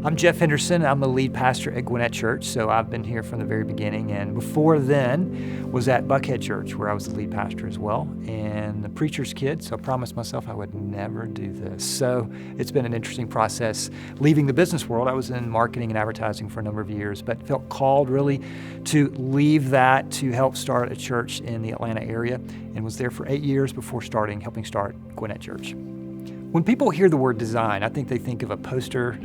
I'm Jeff Henderson. I'm the lead pastor at Gwinnett Church, so I've been here from the very beginning. And before then was at Buckhead Church, where I was the lead pastor as well, and the preacher's kid, so I promised myself I would never do this. So it's been an interesting process leaving the business world. I was in marketing and advertising for a number of years, but felt called really to leave that to help start a church in the Atlanta area, and was there for 8 years before helping start Gwinnett Church. When people hear the word design, I think they think of a poster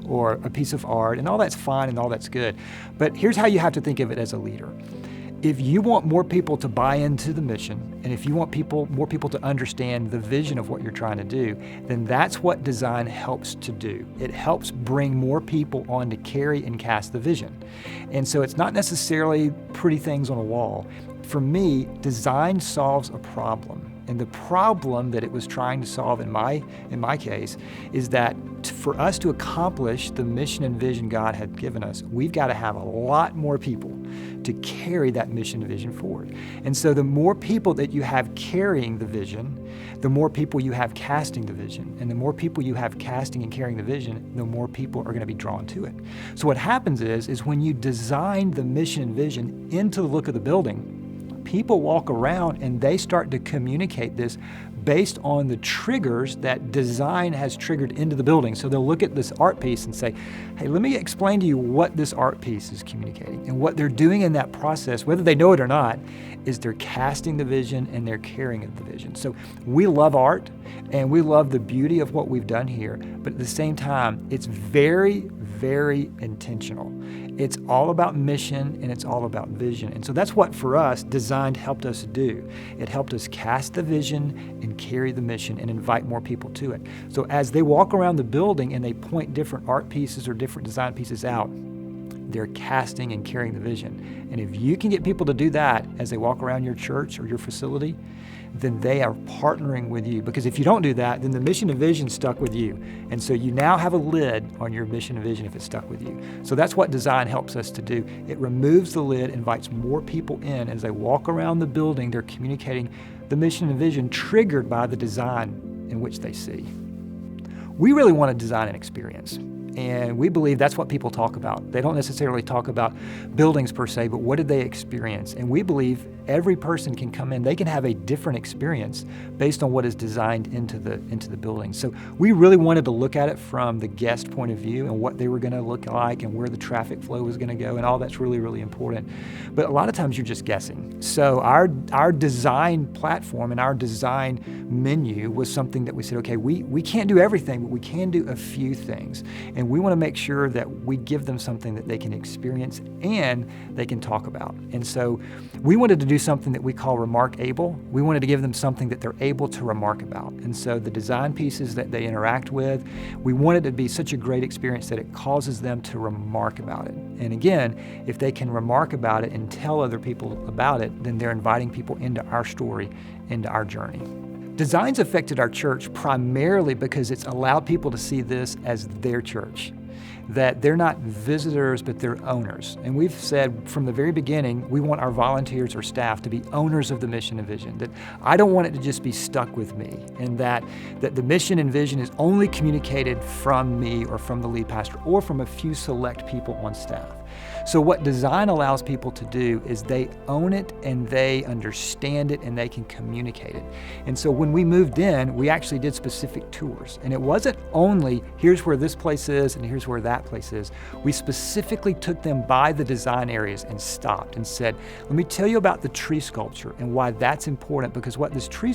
or a piece of art, and all that's fine and all that's good. But here's how you have to think of it as a leader. If you want more people to buy into the mission, and if you want more people to understand the vision of what you're trying to do, then that's what design helps to do. It helps bring more people on to carry and cast the vision. And so it's not necessarily pretty things on a wall. For me, design solves a problem. And the problem that it was trying to solve in my case is that for us to accomplish the mission and vision God had given us, we've got to have a lot more people to carry that mission and vision forward. And so the more people that you have carrying the vision, the more people you have casting the vision. And the more people you have casting and carrying the vision, the more people are going to be drawn to it. So what happens is when you design the mission and vision into the look of the building, people walk around and they start to communicate this based on the triggers that design has triggered into the building. So they'll look at this art piece and say, hey, let me explain to you what this art piece is communicating. And what they're doing in that process, whether they know it or not, is they're casting the vision and they're carrying the vision. So we love art and we love the beauty of what we've done here, but at the same time, it's very, very intentional. It's all about mission and it's all about vision. And so that's what, for us, design helped us do. It helped us cast the vision and carry the mission and invite more people to it. So as they walk around the building and they point different art pieces or different design pieces out, they're casting and carrying the vision. And if you can get people to do that as they walk around your church or your facility, then they are partnering with you. Because if you don't do that, then the mission and vision stuck with you. And so you now have a lid on your mission and vision if it's stuck with you. So that's what design helps us to do. It removes the lid, invites more people in. As they walk around the building, they're communicating the mission and vision triggered by the design in which they see. We really want to design an experience. And we believe that's what people talk about. They don't necessarily talk about buildings per se, but what did they experience? And we believe every person can come in, they can have a different experience based on what is designed into the building. So we really wanted to look at it from the guest point of view and what they were going to look like and where the traffic flow was going to go, and all that's really, really important. But a lot of times you're just guessing. So our design platform and our design menu was something that we said, okay, we can't do everything, but we can do a few things. And we want to make sure that we give them something that they can experience and they can talk about. And so we wanted to do something that we call remark-able. We wanted to give them something that they're able to remark about. And so the design pieces that they interact with, we wanted it to be such a great experience that it causes them to remark about it. And again, if they can remark about it and tell other people about it, then they're inviting people into our story, into our journey. Design's affected our church primarily because it's allowed people to see this as their church, that they're not visitors, but they're owners. And we've said from the very beginning, we want our volunteers or staff to be owners of the mission and vision, that I don't want it to just be stuck with me, and that the mission and vision is only communicated from me or from the lead pastor or from a few select people on staff. So what design allows people to do is they own it and they understand it and they can communicate it. And so when we moved in, we actually did specific tours. And it wasn't only, here's where this place is and here's where that place is. We specifically took them by the design areas and stopped and said, let me tell you about the tree sculpture and why that's important, because what this tree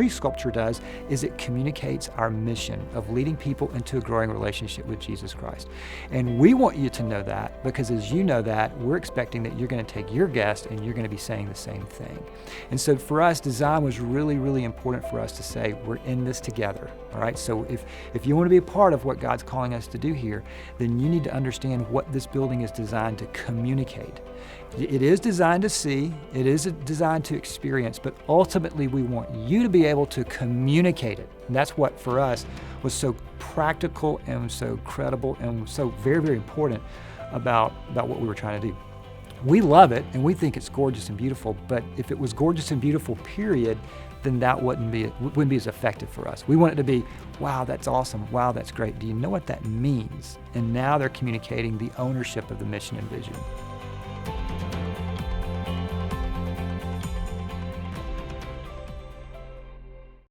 sculpture does is it communicates our mission of leading people into a growing relationship with Jesus Christ. And we want you to know that, because as you know that, we're expecting that you're going to take your guest and you're going to be saying the same thing. And so for us, design was really, really important for us to say, we're in this together. All right, so if you want to be a part of what God's calling us to do here, then you need to understand what this building is designed to communicate. It is designed to see, it is designed to experience, but ultimately we want you to be able to communicate it. And that's what for us was so practical and so credible and so very, very important about what we were trying to do. We love it, and we think it's gorgeous and beautiful, but if it was gorgeous and beautiful, period, then that wouldn't be as effective for us. We want it to be, wow, that's awesome. Wow, that's great. Do you know what that means? And now they're communicating the ownership of the mission and vision.